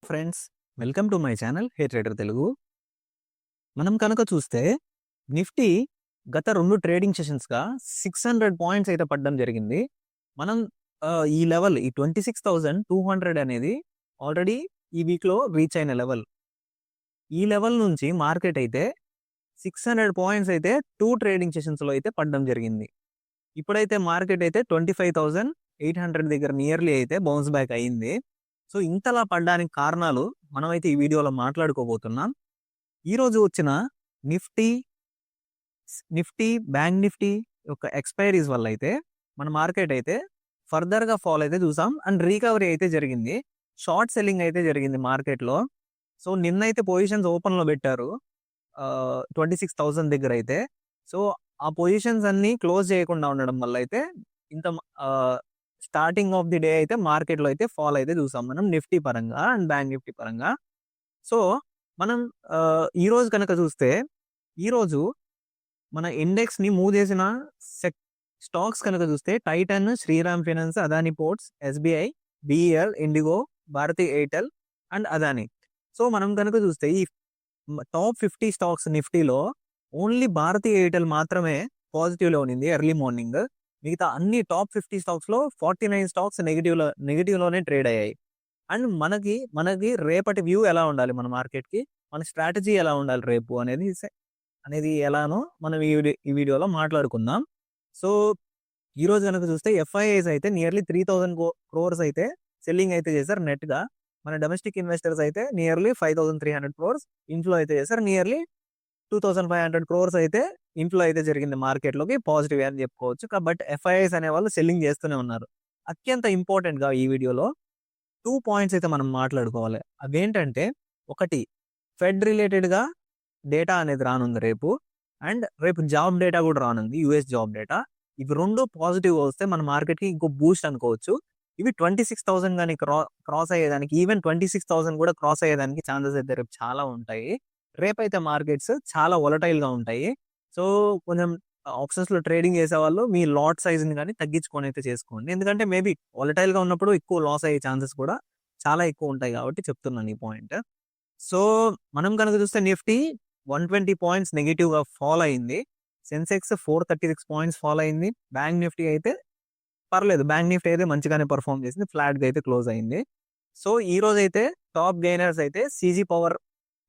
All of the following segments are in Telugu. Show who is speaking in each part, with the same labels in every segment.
Speaker 1: Friends, welcome to my channel hey trader Telugu. మనం కనుక చూస్తే నిఫ్టీ గత 2 ట్రేడింగ్ సెషన్స్‌గా 600 పాయింట్స్ అయితే పడడం జరిగింది. మనం ఈ లెవెల్ ఈ 26,200 అనేది ఆల్రెడీ ఈ వీక్‌లో రీచ్ అయిన లెవెల్. ఈ లెవెల్ నుంచి మార్కెట్ అయితే 600 పాయింట్స్ అయితే 2 ట్రేడింగ్ సెషన్స్‌లో అయితే పడడం జరిగింది. ఇప్పుడైతే మార్కెట్ అయితే 25,800 దగ్గర నియర్లీ అయితే బౌన్స్ బ్యాక్ అయింది. సో, ఇంతలా పడడానికి కారణాలు మనమైతే ఈ వీడియోలో మాట్లాడుకోబోతున్నాం. ఈరోజు వచ్చిన నిఫ్టీ, బ్యాంక్ నిఫ్టీ యొక్క ఎక్స్‌పైరీస్ వల్ల అయితే మన మార్కెట్ అయితే ఫర్దర్‌గా ఫాల్ అయితే చూసాం. అండ్ రికవరీ అయితే జరిగింది. షార్ట్ సెల్లింగ్ అయితే జరిగింది మార్కెట్‌లో. సో, నిన్నైతే పొజిషన్స్ ఓపెన్‌లో పెట్టారు. 26,000 దగ్గర అయితే. సో, ఆ పొజిషన్స్ అన్నీ క్లోజ్ చేయకుండా ఉండడం వల్ల అయితే ఇంత స్టార్టింగ్ ఆఫ్ ది డే అయితే మార్కెట్‌లో అయితే ఫాల్ అయితే చూసాం మనం నిఫ్టీ పరంగా అండ్ బ్యాంక్ నిఫ్టీ పరంగా. సో, మనం ఈరోజు కనుక చూస్తే ఈరోజు మన ఇండెక్స్‌ని మూవ్ చేసిన స్టాక్స్ కనుక చూస్తే Titan, Shriram finance, Adani ports, SBI, BEL, IndiGo, Bharti Airtel and Adani. So, మనం కనుక చూస్తే ఈ టాప్ 50 స్టాక్స్ నిఫ్టీలో ఓన్లీ భారతి ఎయిర్టెల్ మాత్రమే పాజిటివ్‌లో ఉన్నింది ఎర్లీ మార్నింగ్. మిగతా అన్ని టాప్ 50 స్టాక్స్‌లో 49 స్టాక్స్ నెగెటివ్‌లోనే ట్రేడ్ అయ్యాయి. అండ్ మనకి రేపటి వ్యూ ఎలా ఉండాలి మన మార్కెట్‌కి? మన స్ట్రాటజీ ఎలా ఉండాలి రేపు అనేది ఎలానో మనం ఈ వీడియోలో మాట్లాడుకుందాం. సో, ఈరోజు గనుక చూస్తే ఎఫ్ఐఐస్ అయితే నియర్లీ 3,000 క్రోర్స్ అయితే సెల్లింగ్ అయితే చేశారు నెట్‌గా. మన డొమెస్టిక్ ఇన్వెస్టర్స్ అయితే నియర్లీ 5,300 క్రోర్స్ ఇన్‌ఫ్లో అయితే చేశారు. నియర్లీ 2,500 క్రోర్స్ అయితే ఇన్‌ఫ్లో అయితే జరిగింది మార్కెట్‌లోకి. పాజిటివ్ అని చెప్పుకోవచ్చు. బట్ ఎఫ్ఐఐస్ అనేవాళ్ళు సెల్లింగ్ చేస్తూనే ఉన్నారు. అత్యంత ఇంపార్టెంట్‌గా ఈ వీడియోలో 2 పాయింట్స్ అయితే మనం మాట్లాడుకోవాలి. అవేంటంటే, ఒకటి ఫెడ్ రిలేటెడ్‌గా డేటా అనేది రానుంది రేపు. అండ్ రేపు జాబ్ డేటా కూడా రానుంది. US job data. ఇవి 2 పాజిటివ్‌గా వస్తే మన మార్కెట్‌కి ఇంకో బూస్ట్ అనుకోవచ్చు. ఇవి 26,000 గాని క్రాస్ అయ్యేదానికి, ఈవెన్ 26,000 కూడా క్రాస్ అయ్యేదానికి ఛాన్సెస్ అయితే రేపు చాలా ఉంటాయి. రేపైతే మార్కెట్స్ చాలా వోలటైల్‌గా ఉంటాయి. సో, కొంచెం ఆప్షన్స్‌లో ట్రేడింగ్ చేసేవాళ్ళు మీ లాట్ సైజ్‌ని గాని తగ్గించుకొని అయితే చేసుకోండి. ఎందుకంటే మేబీ వోలటైల్‌గా ఉన్నప్పుడు ఎక్కువ లాస్ అయ్యే ఛాన్సెస్ కూడా చాలా ఎక్కువ ఉంటాయి కాబట్టి చెప్తున్నాను ఈ పాయింట్. సో, మనం కనుక చూస్తే నిఫ్టీ 120 పాయింట్స్ నెగెటివ్‌గా ఫాల్ అయింది. సెన్సెక్స్ 436 పాయింట్స్ ఫాల్ అయింది. బ్యాంక్ నిఫ్టీ అయితే పర్లేదు. బ్యాంక్ నిఫ్టీ అయితే మంచిగానే పెర్ఫార్మ్ చేసింది. ఫ్లాట్‌గా అయితే క్లోజ్ అయింది. సో, ఈరోజైతే టాప్ గెయినర్స్ అయితే CG power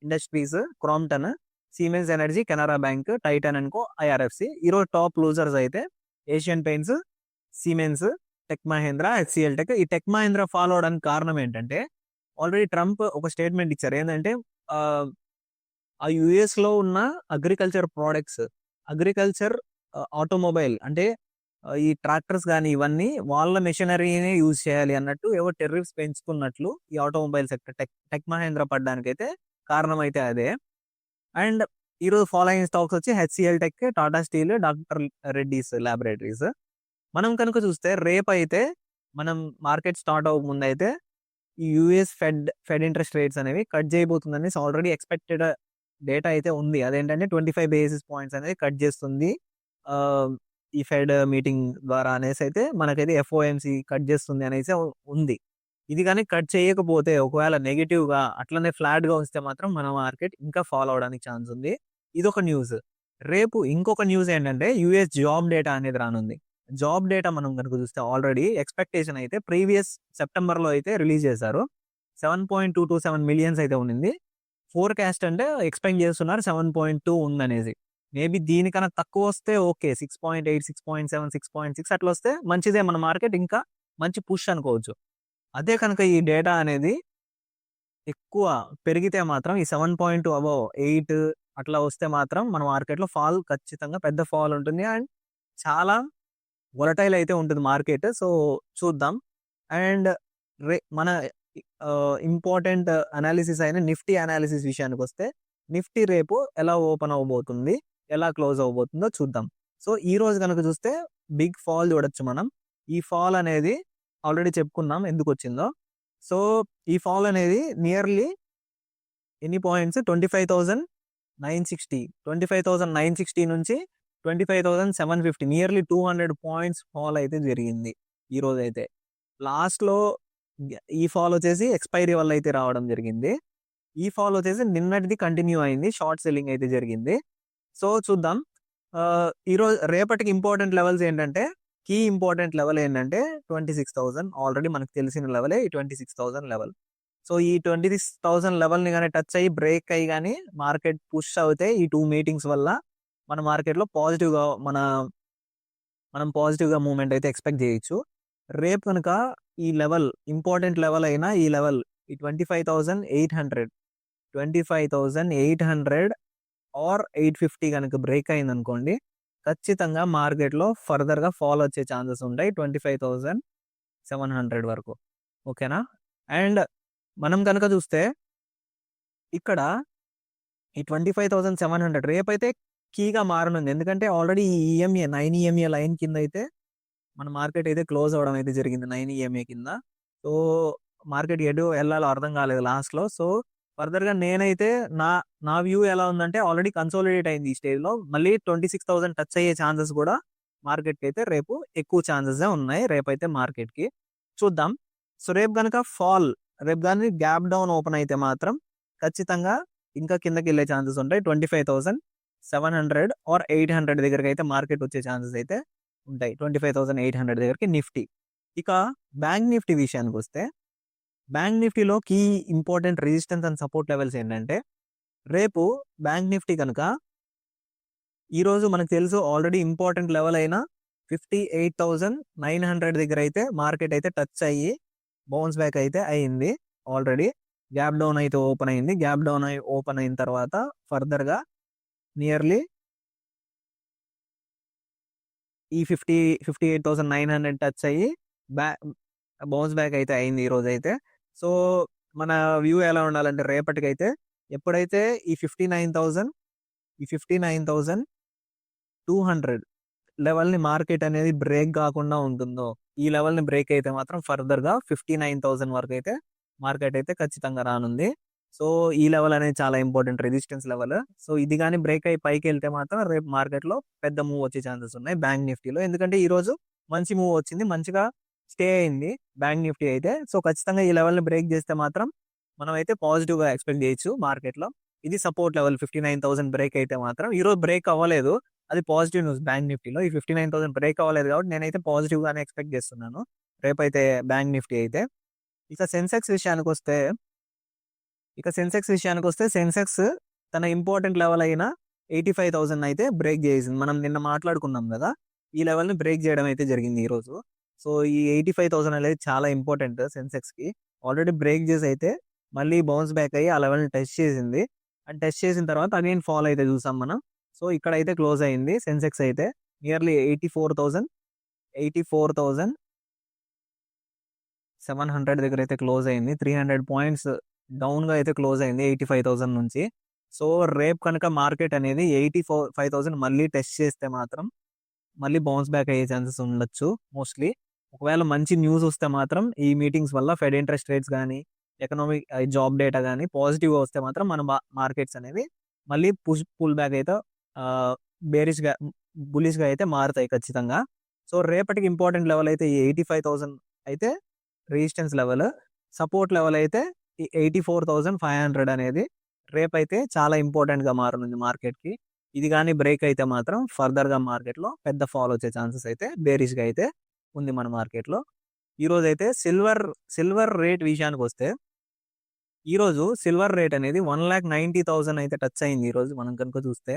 Speaker 1: industries, Crompton, Siemens energy, Canara bank, Titan and co, IRFC. ఈరోజు టాప్ లూజర్స్ అయితే Asian paints, Siemens, tech Mahindra, HCL tech. ఈ టెక్ మహేంద్ర ఫాలో అవడానికి కారణం ఏంటంటే, ఆల్రెడీ ట్రంప్ ఒక స్టేట్మెంట్ ఇచ్చారు. ఏందంటే ఆ యూఎస్‌లో ఉన్న అగ్రికల్చర్ ప్రొడక్ట్స్, ఆటోమొబైల్ అంటే ఈ ట్రాక్టర్స్ గాని ఇవన్నీ వాళ్ళ మెషినరీనే యూజ్ చేయాలి అన్నట్టు ఏవో టెర్రిఫ్స్ పెంచుకున్నట్లు ఈ ఆటోమొబైల్ సెక్టర్ టెక్ మహేంద్ర పడడానికైతే కారణం అయితే అదే. అండ్ ఈరోజు ఫాలోయింగ్ స్టాక్స్ వచ్చి HCL tech, Tata steel, doctor Reddy's laboratories. మనం కనుక చూస్తే రేపైతే మనం మార్కెట్ స్టార్ట్ అవ్వకముందైతే ఈ యూఎస్ ఫెడ్ ఇంట్రెస్ట్ రేట్స్ అనేవి కట్ చేయబోతుందనేసి ఆల్రెడీ ఎక్స్‌పెక్టెడ్ డేటా అయితే ఉంది. అదేంటంటే 25 బేసిస్ పాయింట్స్ అనేది కట్ చేస్తుంది. ఈ ఫెడ్ మీటింగ్ ద్వారా అనేసి అయితే మనకైతే ఎఫ్ఓఎంసీ కట్ చేస్తుంది అనేసి ఉంది. ఇది గాని కట్ చేయకపోతే ఒకవేళ నెగెటివ్‌గా అట్లనే ఫ్లాట్‌గా వస్తే మాత్రం మన మార్కెట్ ఇంకా ఫాల్ అవ్వడానికి ఛాన్స్ ఉంది. ఇదొక న్యూస్. రేపు ఇంకొక న్యూస్ ఏంటంటే యూఎస్ జాబ్ డేటా అనేది రానుంది. జాబ్ డేటా మనం గనుక చూస్తే ఆల్రెడీ ఎక్స్‌పెక్టేషన్ అయితే ప్రీవియస్ సెప్టెంబర్‌లో అయితే రిలీజ్ చేశారు. 7.227 మిలియన్స్ అయితే ఉండింది. ఫోర్‌కాస్ట్ అంటే ఎక్స్‌పెక్ట్ చేస్తున్నారు 7.2 ఉందనేసి. మేబీ దీనికన్నా తక్కువ వస్తే ఓకే. 6.8, 6.7, 6.6 అట్లా వస్తే మంచిదే మన మార్కెట్ ఇంకా మంచి పుష్ అనుకోవచ్చు. అదే కనుక ఈ డేటా అనేది ఎక్కువ పెరిగితే మాత్రం ఈ 7.2 అబోవ్ 8 అట్లా వస్తే మాత్రం మన మార్కెట్‌లో ఫాల్ ఖచ్చితంగా పెద్ద ఫాల్ ఉంటుంది. అండ్ చాలా వోలటైల్ అయితే ఉంటుంది మార్కెట్. సో, చూద్దాం. అండ్ మన ఇంపార్టెంట్ అనాలిసిస్ అయిన నిఫ్టీ అనాలిసిస్ విషయానికొస్తే నిఫ్టీ రేపు ఎలా ఓపెన్ అవ్వబోతుంది, ఎలా క్లోజ్ అవ్వబోతుందో చూద్దాం. సో, ఈరోజు గనుక చూస్తే బిగ్ ఫాల్ చూడొచ్చు మనం. ఈ ఫాల్ అనేది ఆల్రెడీ చెప్పుకున్నాం ఎందుకొచ్చిందో. సో, ఈ ఫాల్ అనేది నియర్లీ ఎన్ని పాయింట్స్ 25,960 25,960 నుంచి 25,750 నియర్లీ 200 పాయింట్స్ ఫాల్ అయితే జరిగింది ఈరోజైతే. లాస్ట్‌లో ఈ ఫాల్ వచ్చేసి ఎక్స్పైరీ వల్ల అయితే రావడం జరిగింది. ఈ ఫాల్ వచ్చేసి నిన్నటిది కంటిన్యూ అయింది. షార్ట్ సెల్లింగ్ అయితే జరిగింది. సో చూద్దాం. ఈరోజు రేపటికి ఇంపార్టెంట్ లెవెల్స్ ఏంటంటే, కీ ఇంపార్టెంట్ లెవెల్ ఏంటంటే 26,000 ఆల్రెడీ మనకు తెలిసిన లెవెలే ఈ 26,000 లెవెల్. సో ఈ 26,000 లెవెల్‌ని గాని టచ్ అయ్యి బ్రేక్ అయ్యి గాని మార్కెట్ పుష్ అవుతే ఈ 2 మీటింగ్స్ వల్ల మన మార్కెట్‌లో మనం పాజిటివ్‌గా మూవ్‌మెంట్ అయితే ఎక్స్‌పెక్ట్ చేయొచ్చు. రేపు కనుక ఈ లెవెల్ ఇంపార్టెంట్ లెవెల్ అయిన ఈ లెవెల్ ఈ 25,800 ఆర్ 850 గనుక బ్రేక్ అయిందనుకోండి, ఖచ్చితంగా మార్కెట్‌లో ఫర్దర్‌గా ఫాల్ వచ్చే ఛాన్సెస్ ఉంటాయి 25,700 వరకు. ఓకేనా? అండ్ మనం గనక చూస్తే ఇక్కడ ఈ 25,700 రేపైతే కీగా మారనుంది. ఎందుకంటే ఆల్రెడీ ఈ ఈఎంఏ 9 ఈఎంఏ లైన్ కింద అయితే మన మార్కెట్ అయితే క్లోజ్ అవ్వడం అయితే జరిగింది 9 ఈఎంఏ కింద. సో మార్కెట్ ఎటు ఎళ్ళాలో అర్థం కాలేదు లాస్ట్‌లో. సో ఫర్దర్‌గా నేనైతే నా నా వ్యూ ఎలా ఉందంటే ఆల్రెడీ కన్సాలిడేట్ అయింది ఈ స్టేజ్‌లో. మళ్ళీ 26,000 టచ్ అయ్యే ఛాన్సెస్ కూడా మార్కెట్‌కి అయితే రేపు ఎక్కువ ఛాన్సెసే ఉన్నాయి రేపైతే మార్కెట్‌కి. చూద్దాం. సో రేపు గాని గ్యాప్ డౌన్ ఓపెన్ అయితే మాత్రం ఖచ్చితంగా ఇంకా కిందకెళ్ళే ఛాన్సెస్ ఉంటాయి. 25,700 ఆర్ 800 దగ్గరకైతే మార్కెట్ వచ్చే ఛాన్సెస్ అయితే ఉంటాయి. 25,800 దగ్గరికి నిఫ్టీ. ఇక బ్యాంక్ నిఫ్టీ విషయానికొస్తే, బ్యాంక్ నిఫ్టీలో key important resistance and support levels ఏంటంటే, రేపు బ్యాంక్ నిఫ్టీ కనుక ఈరోజు మనకు తెలుసు ఆల్రెడీ ఇంపార్టెంట్ లెవెల్ అయిన 58,900 దగ్గర అయితే మార్కెట్ అయితే టచ్ అయ్యి బౌన్స్ బ్యాక్ అయితే అయింది ఆల్రెడీ. గ్యాప్ డౌన్ అయితే ఓపెన్ అయింది. గ్యాప్ డౌన్ ఓపెన్ అయిన తర్వాత ఫర్దర్‌గా నియర్లీ ఈ 58,900 టచ్ అయ్యి బ్యా బౌన్స్ బ్యాక్ అయితే అయింది ఈరోజైతే. సో మన వ్యూ ఎలా ఉండాలంటే రేపటికైతే ఎప్పుడైతే ఈ 59,200 లెవెల్‌ని మార్కెట్ అనేది బ్రేక్ కాకుండా ఉంటుందో, ఈ లెవెల్‌ని బ్రేక్ అయితే మాత్రం ఫర్దర్‌గా 59,000 వరకు అయితే మార్కెట్ అయితే ఖచ్చితంగా రానుంది. సో ఈ లెవెల్ అనేది చాలా ఇంపార్టెంట్ రెసిస్టెన్స్ లెవెల్. సో ఇది గాని బ్రేక్ అయ్యి పైకెళ్తే మాత్రం రేపు మార్కెట్‌లో పెద్ద మూవ్ వచ్చే ఛాన్సెస్ ఉన్నాయి బ్యాంక్ నిఫ్టీలో. ఎందుకంటే ఈరోజు మంచి మూవ్ వచ్చింది. మంచిగా స్టే అయింది బ్యాంక్ నిఫ్టీ అయితే. సో ఖచ్చితంగా ఈ లెవెల్‌ని బ్రేక్ చేస్తే మాత్రం మనమైతే పాజిటివ్‌గా ఎక్స్‌పెక్ట్ చేయొచ్చు మార్కెట్‌లో. ఇది సపోర్ట్ లెవెల్ 59,000 బ్రేక్ అయితే మాత్రం. ఈరోజు బ్రేక్ అవ్వలేదు. అది పాజిటివ్ న్యూస్ బ్యాంక్ నిఫ్టీలో. ఈ 59,000 బ్రేక్ అవ్వలేదు కాబట్టి నేనైతే పాజిటివ్‌గానే ఎక్స్‌పెక్ట్ చేస్తున్నాను. రేపైతే బ్యాంక్ నిఫ్టీ అయితే. ఇక సెన్సెక్స్ విషయానికొస్తే సెన్సెక్స్ తన ఇంపార్టెంట్ లెవెల్ అయిన 85,000 అయితే బ్రేక్ చేసింది. మనం నిన్న మాట్లాడుకున్నాం కదా! ఈ లెవెల్‌ని బ్రేక్ చేయడం అయితే జరిగింది ఈరోజు. సో ఈ 85,000 అనేది చాలా ఇంపార్టెంట్ సెన్సెక్స్‌కి. ఆల్రెడీ బ్రేక్ చేసి అయితే మళ్ళీ బౌన్స్ బ్యాక్ అయ్యి ఆ లెవెల్‌ని టెస్ట్ చేసింది. అండ్ టెస్ట్ చేసిన తర్వాత అగైన్ ఫాల్ అయితే చూసాం మనం. సో ఇక్కడైతే క్లోజ్ అయింది సెన్సెక్స్ అయితే నియర్లీ 84,700 దగ్గర అయితే క్లోజ్ అయింది. 300 పాయింట్స్ డౌన్‌గా అయితే క్లోజ్ అయింది 85,000 నుంచి. సో రేపు కనుక మార్కెట్ అనేది 85,000 మళ్ళీ టెస్ట్ చేస్తే మాత్రం మళ్ళీ బౌన్స్ బ్యాక్ అయ్యే ఛాన్సెస్ ఉండొచ్చు మోస్ట్‌లీ. ఒకవేళ మంచి న్యూస్ వస్తే మాత్రం ఈ మీటింగ్స్ వల్ల ఫెడ్ ఇంట్రెస్ట్ రేట్స్ గాని, ఎకనామిక్ జాబ్ డేటా గాని పాజిటివ్‌గా వస్తే మాత్రం మన మార్కెట్స్ అనేవి మళ్ళీ పుల్ బ్యాక్ అయితే బేరిష్‌గా బుల్లిష్‌గా అయితే మారుతాయి ఖచ్చితంగా. సో రేపటికి ఇంపార్టెంట్ లెవెల్ అయితే ఈ 85,000 అయితే రెసిస్టెన్స్ లెవెల్. సపోర్ట్ లెవెల్ అయితే ఈ 84,500 అనేది రేపైతే చాలా ఇంపార్టెంట్‌గా మారనుంది మార్కెట్‌కి. ఇది గాని బ్రేక్ అయితే మాత్రం ఫర్దర్‌గా మార్కెట్‌లో పెద్ద ఫాల్ వచ్చే ఛాన్సెస్ అయితే బేరిష్‌గా అయితే ఉంది మన మార్కెట్‌లో. ఈరోజైతే సిల్వర్ రేట్ విషయానికొస్తే, ఈరోజు సిల్వర్ రేట్ అనేది 1,90,000 అయితే టచ్ అయింది ఈరోజు మనం కనుక చూస్తే.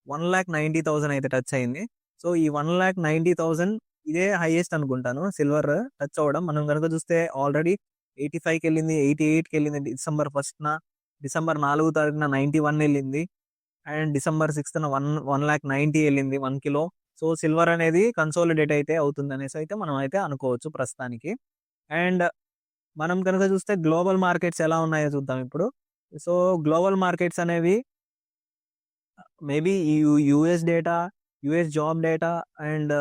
Speaker 1: 1,90,000 అయితే టచ్ అయింది. సో ఈ 1,90,000 ఇదే హైయెస్ట్ అనుకుంటాను సిల్వర్ టచ్ అవ్వడం. మనం గనుక చూస్తే ఆల్రెడీ 85కెళ్ళింది, 88కెళ్ళింది డిసెంబర్ 1న, డిసెంబర్ 4 తారీఖున 91 ఎళ్ళింది. అండ్ డిసెంబర్ 6న 1,90,000 ఎళ్ళింది 1 కిలో. సో సిల్వర్ అనేది కన్సాలిడేట్ అయితే అవుతుందనేసి అయితే మనం అయితే అనుకోవచ్చు ప్రస్తుతానికి. అండ్ మనం కనుక చూస్తే గ్లోబల్ మార్కెట్స్ ఎలా ఉన్నాయో చూద్దాం ఇప్పుడు. సో గ్లోబల్ మార్కెట్స్ అనేవి maybe US data, US job data and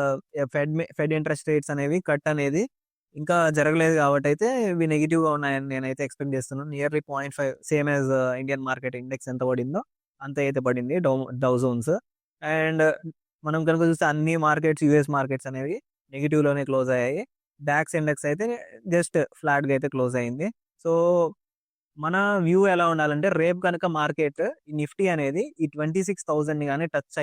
Speaker 1: fed interest rates అనేవి కట్ అనేది ఇంకా జరగలేదు కాబట్టి అయితే ఇవి నెగెటివ్‌గా ఉన్నాయని నేనైతే ఎక్స్‌పెక్ట్ చేస్తున్నాను. Nearly 0.5 same as Indian market index ఎంత పడిందో అంత అయితే పడింది డౌ జోన్స్. అండ్ మనం కనుక చూస్తే అన్ని మార్కెట్స్ యూఎస్ మార్కెట్స్ అనేవి నెగెటివ్‌లోనే క్లోజ్ అయ్యాయి. డాక్స్ ఇండెక్స్ అయితే జస్ట్ ఫ్లాట్గా అయితే క్లోజ్ అయింది. సో మన వ్యూ ఎలా ఉండాలంటే రేపు కనుక మార్కెట్ నిఫ్టీ అనేది ఈ 26,000 గానీ టచ్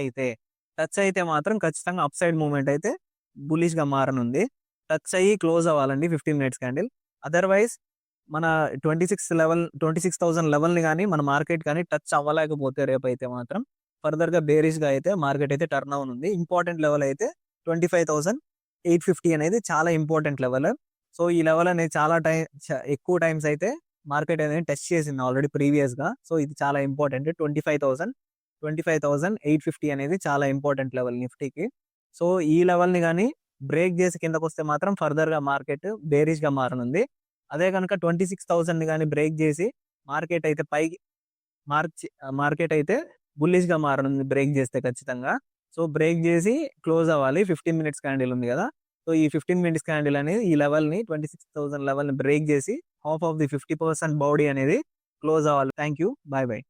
Speaker 1: అయితే మాత్రం ఖచ్చితంగా అప్ సైడ్ మూవ్‌మెంట్ అయితే బుల్లిష్‌గా మారనుంది. టచ్ అయ్యి క్లోజ్ అవ్వాలండి 15 మినిట్స్ క్యాండిల్. అదర్‌వైజ్ మన 26,000 లెవెల్‌ని గానీ మన మార్కెట్ కానీ టచ్ అవ్వలేకపోతే రేపైతే మాత్రం ఫర్దర్‌గా బేరిష్‌గా అయితే మార్కెట్ అయితే టర్న్ అవ్వనుంది. ఇంపార్టెంట్ లెవెల్ అయితే 25,850 అనేది చాలా ఇంపార్టెంట్ లెవెల్. సో ఈ లెవెల్ అనేది చాలా ఎక్కువ టైమ్స్ అయితే మార్కెట్ అనేది టెస్ట్ చేసింది ఆల్రెడీ ప్రీవియస్‌గా. సో ఇది చాలా ఇంపార్టెంట్. 25,850 అనేది చాలా ఇంపార్టెంట్ లెవెల్ నిఫ్టీకి. సో ఈ లెవెల్‌ని గానీ బ్రేక్ చేసి కిందకొస్తే మాత్రం ఫర్దర్‌గా మార్కెట్ బేరిష్‌గా మారనుంది. అదే గనుక 26,000ని గానీ బ్రేక్ చేసి మార్కెట్ అయితే పైకి మార్కెట్ అయితే బుల్లిష్‌గా మారనుంది బ్రేక్ చేస్తే ఖచ్చితంగా. సో బ్రేక్ చేసి క్లోజ్ అవ్వాలి. 15 మినిట్స్ క్యాండిల్ ఉంది కదా! సో ఈ 15 మినిట్స్ క్యాండిల్ అనేది ఈ లెవెల్‌ని 26,000 లెవెల్‌ని బ్రేక్ చేసి హాఫ్ ఆఫ్ ది 50% బాడీ అనేది క్లోజ్ అవ్వాలి. Thank you. బై.